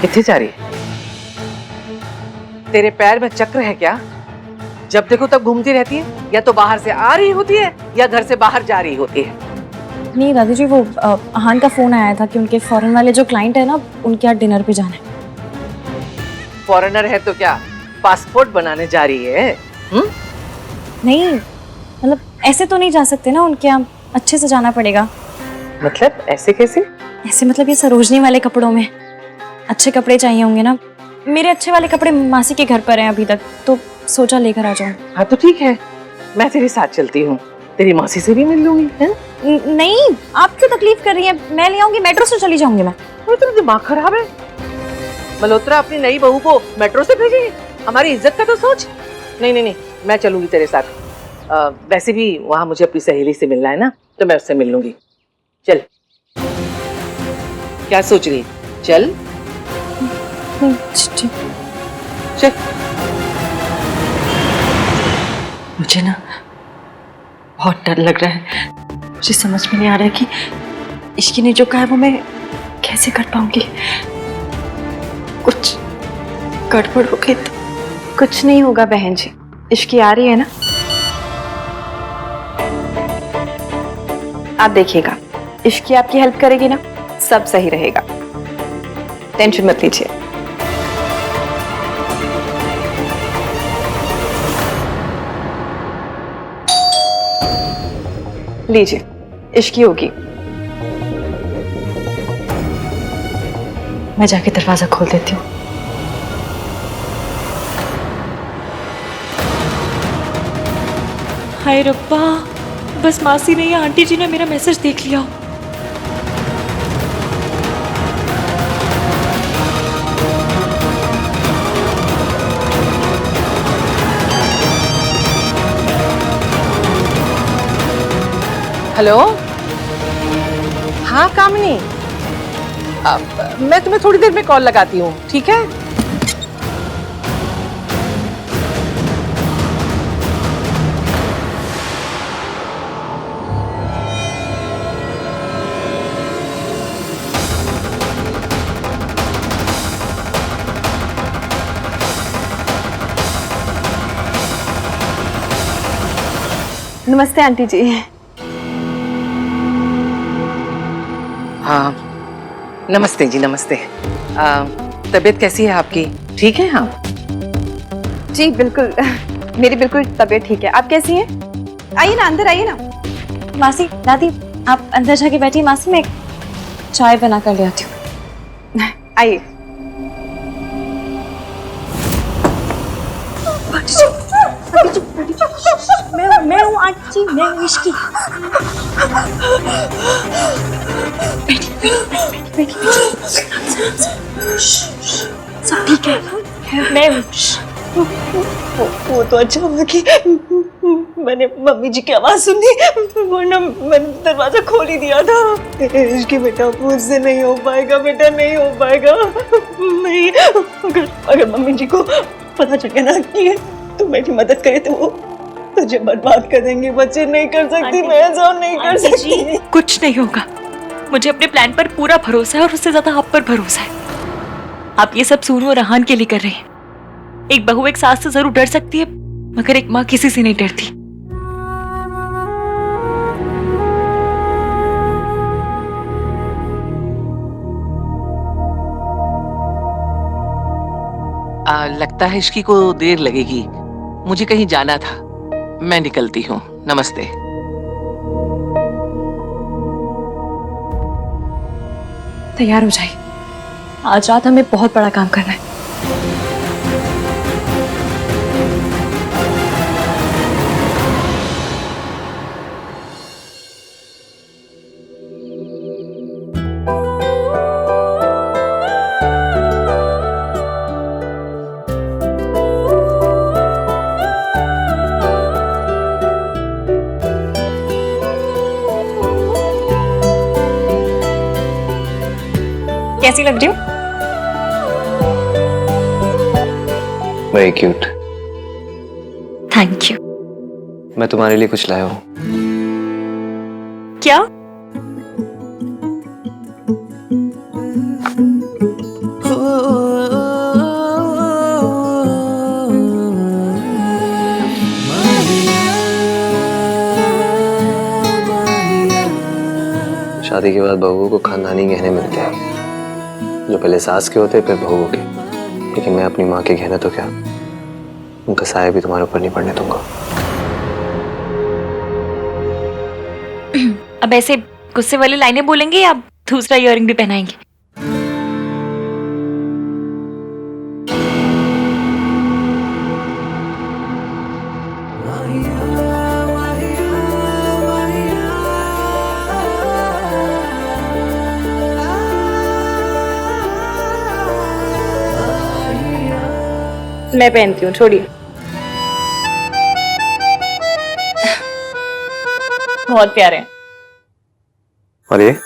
कितने जा रही है? तेरे पैर में चक्र है क्या? जब देखो तब घूमती रहती है, या तो बाहर से आ रही होती है या घर से बाहर जा रही होती है। नहीं दादी जी, वो आहान का फोन आया था कि उनके फॉरेन वाले जो क्लाइंट है ना, उनके यहाँ डिनर पे जाना है। फॉरेनर है तो क्या पासपोर्ट बनाने जा रही है? नहीं मतलब ऐसे तो नहीं जा सकते ना, उनके यहाँ अच्छे से जाना पड़ेगा। मतलब ऐसे कैसे? ऐसे मतलब ये सरोजनी वाले कपड़ों में अच्छे कपड़े चाहिए होंगे ना। मेरे अच्छे वाले कपड़े मासी के घर पर हैं अभी तक, तो सोचा लेकर आ जाऊं। हाँ तो ठीक है, मैं तेरे साथ चलती हूँ, तेरी मासी से भी मिल लूंगी। नहीं, आप क्यों तकलीफ कर रही हैं? मैं ले आऊंगी, मेट्रो से चली जाऊंगी मैं। तेरा दिमाग खराब है? मल्होत्रा अपनी नई बहू को मेट्रो से भेजेगी? हमारी इज्जत का तो सोच। नहीं नहीं नहीं, मैं चलूंगी तेरे साथ। वैसे भी वहां मुझे अपनी सहेली से मिलना है ना, तो मैं उससे मिल लूंगी। चल। क्या सोच रही? चल चल। मुझे ना बहुत डर लग रहा है। मुझे समझ में नहीं आ रहा है कि इश्की ने जो कहा है वो मैं कैसे कर पाऊंगी। कुछ गड़बड़ हो गई तो। कुछ नहीं होगा बहन जी, इश्की आ रही है ना, आप देखिएगा। इश्की आपकी हेल्प करेगी ना, सब सही रहेगा, टेंशन मत लीजिए। लीजिए, इश्की होगी। मैं जाके दरवाजा खोल देती हूँ। हाय रब्बा, बस मासी ने या आंटी जी ने मेरा मैसेज देख लिया। हेलो, हाँ कामिनी, मैं तुम्हें थोड़ी देर में कॉल लगाती हूँ, ठीक है? नमस्ते आंटी जी। हाँ नमस्ते जी, नमस्ते। तबीयत कैसी है आपकी? ठीक है? हाँ जी बिल्कुल, मेरी बिल्कुल तबीयत ठीक है। आप कैसी हैं? आइए ना, अंदर आइए ना। मासी, दादी, आप अंदर जाके बैठिए। मासी, मैं चाय बना कर ले आती हूँ। आइए। मैं हूँ आंटी जी, मैं हूँ इश्की। बैठी। सब ठीक है, मैं हूँ। वो तो अच्छा हुआ कि मैंने मम्मी जी की आवाज सुनी, वरना मैंने दरवाजा खोल ही दिया था। इश्की बेटा, मुझसे नहीं हो पाएगा बेटा, नहीं हो पाएगा। नहीं, अगर मम्मी जी को पता चल गया ना कि तू मेरी मदद करे तो वो तुझे बर्बाद कर देंगे। बच्चे नहीं कर सकती, मैं ऐसा नहीं कर सकती। कुछ नहीं होगा, मुझे अपने प्लान पर पूरा भरोसा है और उससे ज्यादा आप पर भरोसा है। आप ये सब सूनू और रहान के लिए कर रहे हैं। एक बहू एक सास से जरूर डर सकती है, मगर एक माँ किसी से नहीं डरती। लगता है इश्की को देर लगेगी, मुझे कहीं जाना था, मैं निकलती हूँ। नमस्ते। तैयार हो जाइए, आज रात हमें बहुत बड़ा काम करना है। कैसी लग रही हूँ? Very cute. Thank you. मैं तुम्हारे लिए कुछ लाया हूँ। क्या? शादी के बाद बहू को खानदानी गहने मिलते हैं, जो पहले सास के होते फिर बहू के। लेकिन मैं अपनी माँ के गहने तो क्या, उनका साया भी तुम्हारे ऊपर नहीं पड़ने दूंगा। अब ऐसे गुस्से वाली लाइनें बोलेंगे या दूसरा इयररिंग भी पहनाएंगे? मैं पहनती हूँ, छोड़िए। बहुत प्यारे हैं। और ये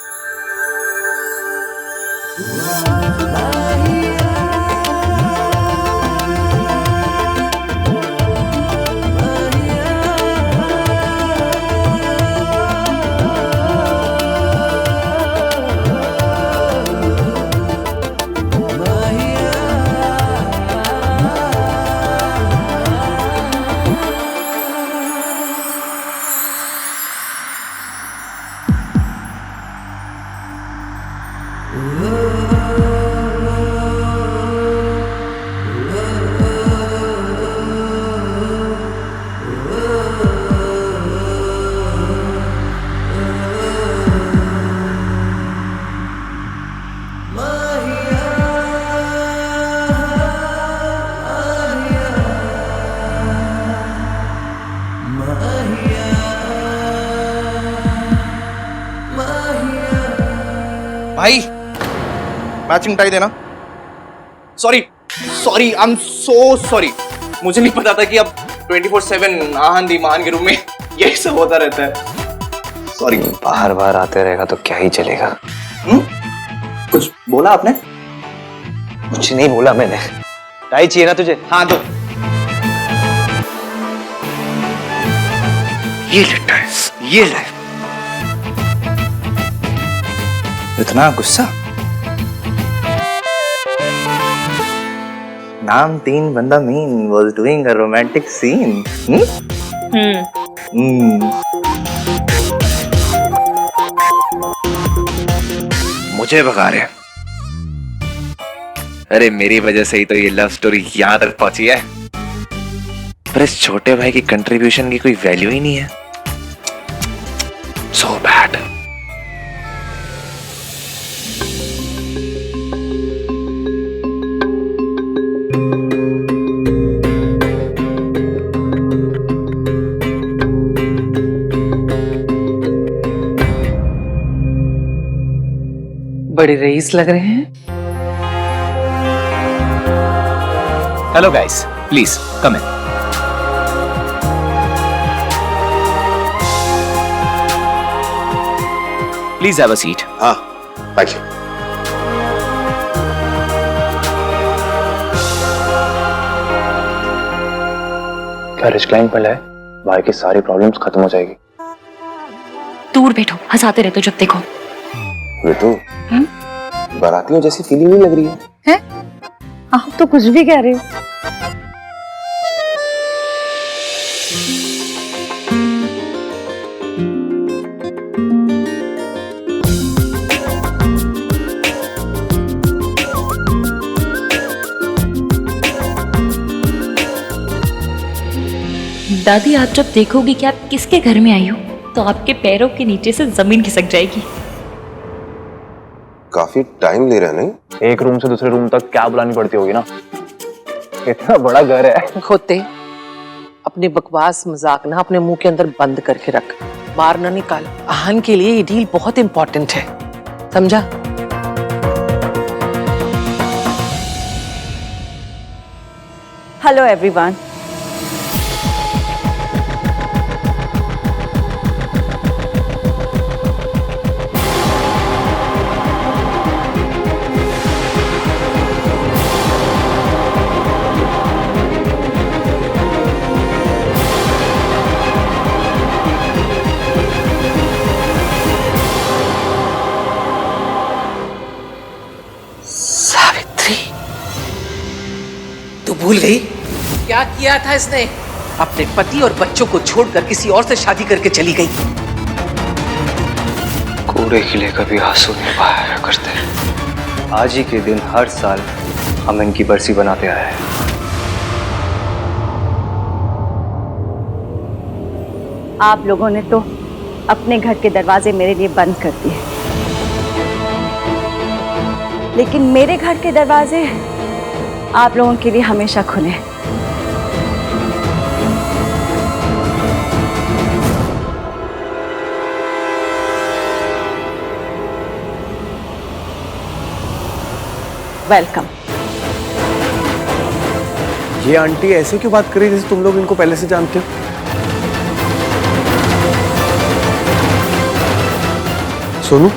भाई मैचिंग टाई देना। Sorry sorry, I am so sorry. मुझे नहीं पता था कि अब 24/7 आहन दी महान के रूम में यही सब होता रहता है। सॉरी। बाहर बाहर आते रहेगा तो क्या ही चलेगा। कुछ बोला आपने? कुछ नहीं बोला मैंने। टाई चाहिए ना तुझे? हाँ दो। ये ले टाई, ये ले। इतना गुस्सा? नाम 3 बंदा mean was doing a romantic scene. मुझे भगा रहे। अरे मेरी वजह से ही तो ये लव स्टोरी यहाँ तक पहुंची है, पर इस छोटे भाई की कंट्रीब्यूशन की कोई वैल्यू ही नहीं है। So bad. बड़े रईस लग रहे हैं। Hello guys, please come in. Please have a seat. हाँ, thank you. क्या रिक्लाइन पर है? भाई की सारी प्रॉब्लम्स खत्म हो जाएगी। दूर बैठो, हंसाते रहते हो जब देखो। ऋतु, बारातियों जैसी फीलिंग नहीं लग रही है? आप तो कुछ भी कह रहे हो। दादी, आप जब देखोगी कि आप किसके घर में आई हो तो आपके पैरों के नीचे से जमीन खिसक जाएगी। काफी टाइम ले रहे हैं नहीं? एक रूम से दूसरे रूम तक क्या बुलानी पड़ती होगी ना। इतना बड़ा घर है। होते अपने बकवास मजाक ना अपने मुंह के अंदर बंद करके रख, बाहर ना निकाल। आहन के लिए ये डील बहुत इंपॉर्टेंट है, समझा? Hello everyone. सावित्री, तू भूल गई क्या किया था इसने? अपने पति और बच्चों को छोड़कर किसी और से शादी करके चली गई। कूड़े किले कभी आंसू नहीं बहाया करते। आज ही के दिन हर साल हम इनकी बरसी बनाते आए हैं। आप लोगों ने तो अपने घर के दरवाजे मेरे लिए बंद कर दिए, लेकिन मेरे घर के दरवाजे आप लोगों के लिए हमेशा खुले हैं। वेलकम। ये आंटी ऐसे क्यों बात कर रही है जैसे तुम लोग इनको पहले से जानते हो? सोनू,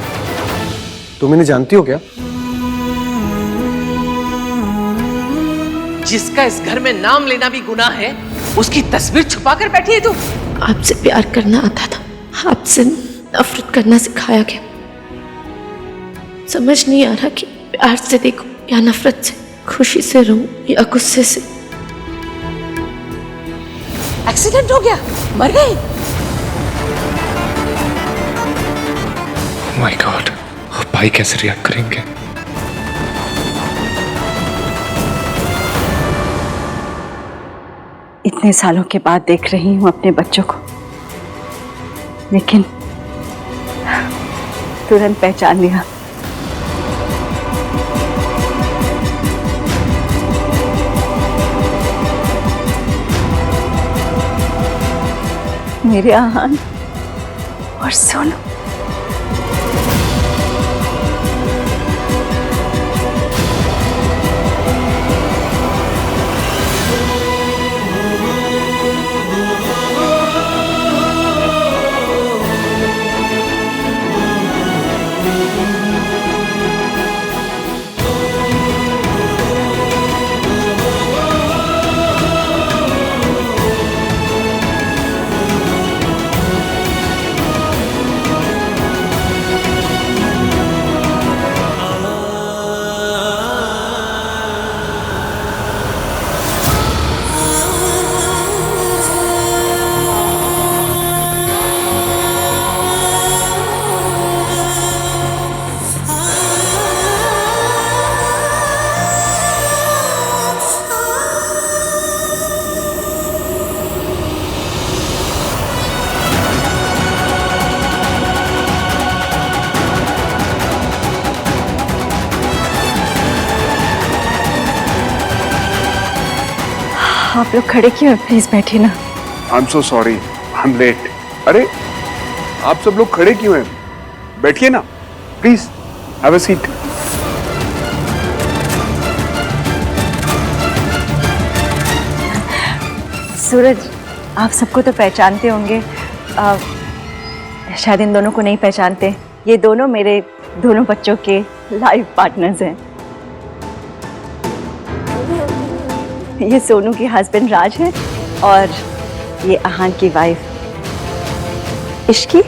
तुम इन्हें जानती हो क्या? जिसका इस घर में नाम लेना भी गुनाह है, उसकी तस्वीर छुपा कर बैठी है तू। आपसे प्यार करना आता था, आपसे नफरत करना सिखाया गया। समझ नहीं आ रहा कि प्यार से देखो या नफरत से, खुशी से रहूं या गुस्से से। एक्सीडेंट हो गया, मर गई। माय गॉड, भाई कैसे रिएक्ट करेंगे? इतने सालों के बाद देख रही हूं अपने बच्चों को, लेकिन तुरंत पहचान लिया। मेरे आहान और सोनू। आप लोग खड़े क्यों हैं? प्लीज बैठिए ना। I am so sorry, I am late. अरे आप सब लोग खड़े क्यों हैं? बैठिए ना please, have a seat. Suraj, आप सबको तो पहचानते होंगे, शायद इन दोनों को नहीं पहचानते। ये दोनों मेरे दोनों बच्चों के लाइफ पार्टनर्स हैं। ये सोनू के हस्बैंड राज है और ये आहान की वाइफ इश्की।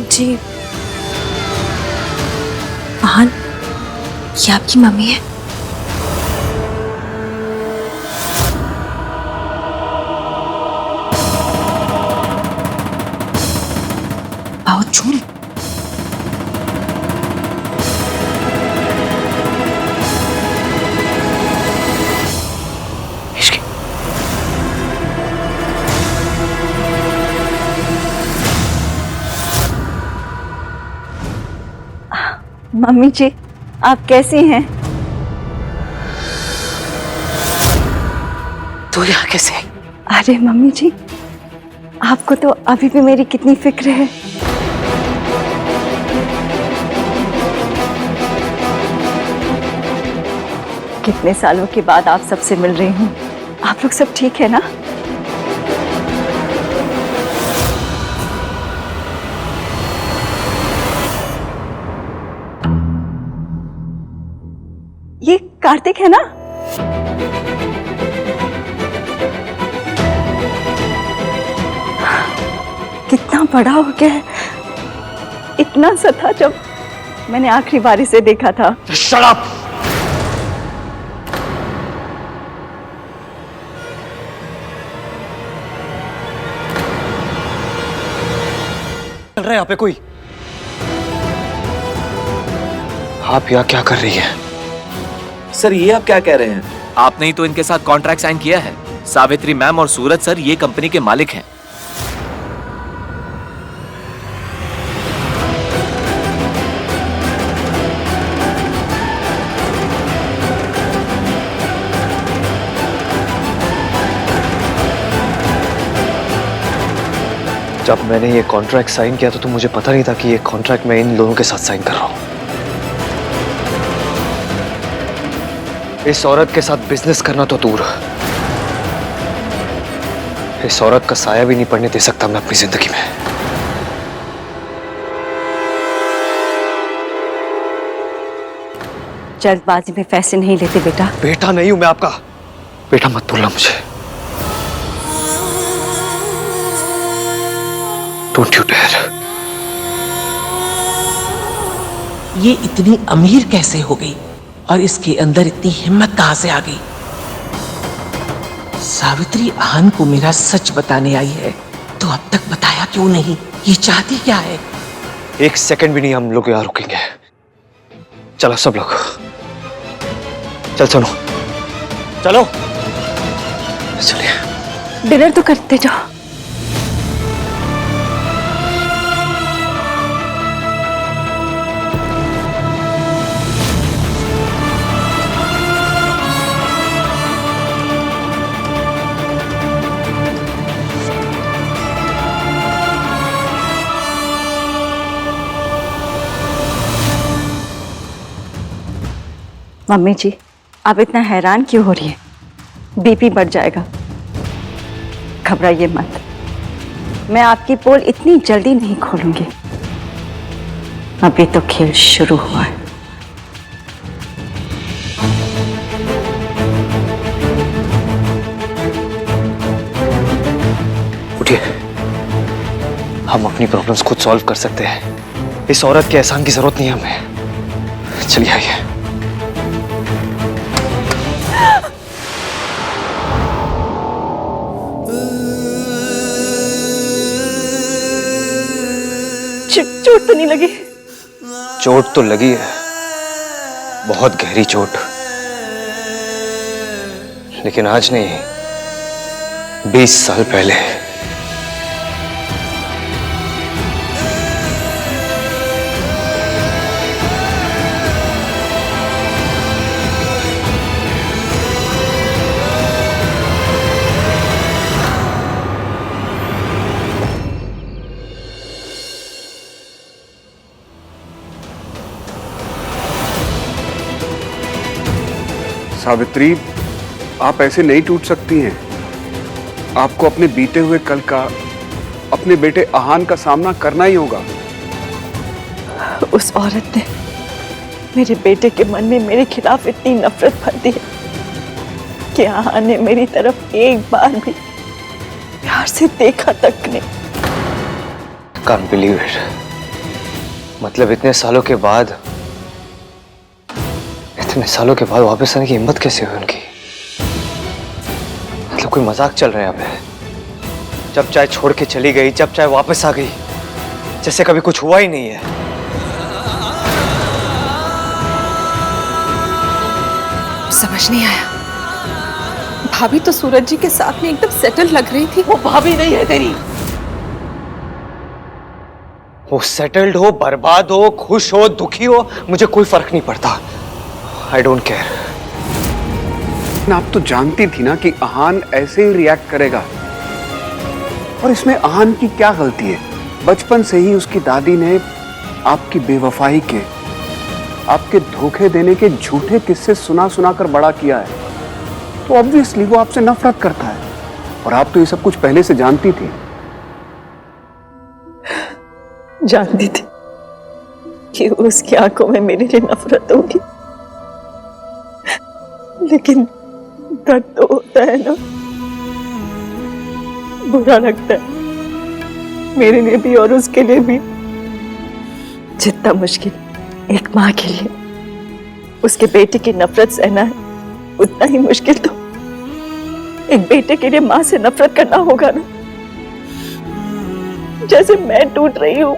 जी, आहान, ये आपकी मम्मी है? बहुत झूल। मम्मी जी, आप कैसी हैं? तू यहाँ कैसे आई? अरे मम्मी जी, आपको तो अभी भी मेरी कितनी फिक्र है। कितने सालों के बाद आप सबसे मिल रही हूँ। आप लोग सब ठीक है ना? ये कार्तिक है ना? कितना बड़ा हो गया है, इतना सा था जब मैंने आखिरी बार इसे देखा था। Shut up! चल है यहाँ पे कोई? आप यहाँ क्या कर रही है? सर ये आप क्या कह रहे हैं? आपने ही तो इनके साथ कॉन्ट्रैक्ट साइन किया है। सावित्री मैम और सूरज सर ये कंपनी के मालिक हैं। जब मैंने ये कॉन्ट्रैक्ट साइन किया तो मुझे पता नहीं था कि ये कॉन्ट्रैक्ट मैं इन लोगों के साथ साइन कर रहा हूं। इस औरत के साथ बिजनेस करना तो दूर, इस औरत का साया भी नहीं पड़ने दे सकता मैं अपनी जिंदगी में। जल्दबाजी में फैसले नहीं लेते बेटा। बेटा नहीं हूं मैं आपका। बेटा मत बोलना मुझे। Don't you dare. ये इतनी अमीर कैसे हो गई और इसके अंदर इतनी हिम्मत कहां से आ गई? सावित्री आहन को मेरा सच बताने आई है तो अब तक बताया क्यों नहीं? ये चाहती क्या है? एक सेकंड भी नहीं हम लोग यहाँ रुकेंगे। चलो सब लोग, चल सुनो, चलो चलिए। डिनर तो करते जाओ। मम्मी जी, आप इतना हैरान क्यों हो रही है? बीपी बढ़ जाएगा। घबराइए मत, मैं आपकी पोल इतनी जल्दी नहीं खोलूंगी। अभी तो खेल शुरू हुआ है। उठिए, हम अपनी प्रॉब्लम्स खुद सॉल्व कर सकते हैं। इस औरत के एहसान की जरूरत नहीं है हमें। चलिए आइए। चोट तो नहीं लगी? चोट तो लगी है, बहुत गहरी चोट, लेकिन आज नहीं, 20 साल पहले। सावित्री, आप ऐसे नहीं टूट सकती हैं। आपको अपने बीते हुए कल का, अपने बेटे आहान का सामना करना ही होगा। उस औरत ने मेरे बेटे के मन में मेरे खिलाफ इतनी नफरत भर दी है कि आहान ने मेरी तरफ एक बार भी प्यार से देखा तक नहीं। Can't believe it। मतलब इतने सालों के बाद वापस आने की हिम्मत कैसे हुई उनकी? मतलब कोई मजाक चल रहा है यहाँ पे। जब चाहे छोड़ के चली गई, जब चाहे वापस आ गई, जैसे कभी कुछ हुआ ही नहीं है। समझ नहीं आया। भाभी तो सूरज जी के साथ में एकदम सेटल लग रही थी। वो भाभी नहीं है तेरी। वो सेटल्ड हो, बर्बाद हो, खुश हो, दुखी हो, मुझे कोई फर्क नहीं पड़ता। I don't care. आप तो जानती थी ना कि आहान ऐसे ही रिएक्ट करेगा, और इसमें आहान की क्या गलती है? बचपन से ही उसकी दादी ने आपकी बेवफाई के, आपके धोखे देने के झूठे किस्से सुना सुना कर बड़ा किया है, तो ऑब्वियसली वो आपसे नफरत करता है, और आप तो ये सब कुछ पहले से जानती थी। जानती थी कि उसकी आंखों में मेरे लिए नफरत होगी, लेकिन दर्द तो होता है ना, बुरा लगता है मेरे लिए भी और उसके लिए भी। जितना मुश्किल एक माँ के लिए उसके बेटे की नफरत सहना है, उतना ही मुश्किल तो एक बेटे के लिए माँ से नफरत करना होगा ना। जैसे मैं टूट रही हूँ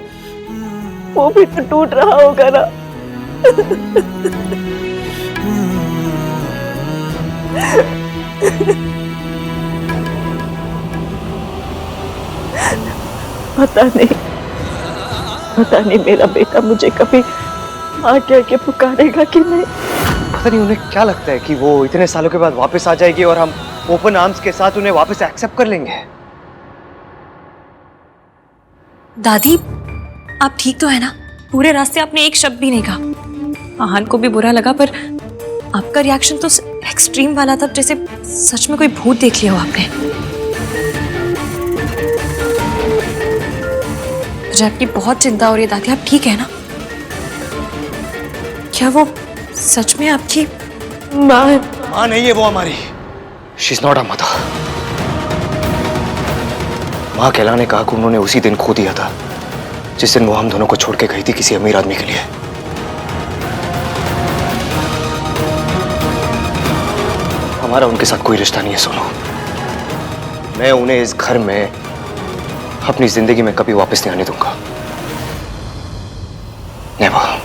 वो भी तो टूट रहा होगा ना। पता नहीं मेरा बेटा मुझे कभी आके आके पुकारेगा कि नहीं। पता नहीं उन्हें क्या लगता है कि वो इतने सालों के बाद वापस आ जाएगी और हम ओपन आर्म्स के साथ उन्हें वापस एक्सेप्ट कर लेंगे। दादी, आप ठीक तो है ना? पूरे रास्ते आपने एक शब्द भी नहीं कहा। आहान को भी बुरा लगा, पर आपका रिएक्शन तो एक्सट्रीम वाला था, जैसे सच में कोई भूत देख लिया हो आपने। मुझे आपकी बहुत चिंता हो रही है दादी, आप ठीक है ना? क्या वो सच में आपकी माँ नहीं है वो हमारी। She is not a mother. माँ कहलाने का हक उन्होंने उसी दिन खो दिया था जिस दिन वो हम दोनों को छोड़ के गई थी किसी अमीर आदमी के लिए। हमारा उनके साथ कोई रिश्ता नहीं है सोनू। मैं उन्हें इस घर में अपनी जिंदगी में कभी वापस नहीं आने दूंगा। नेवर।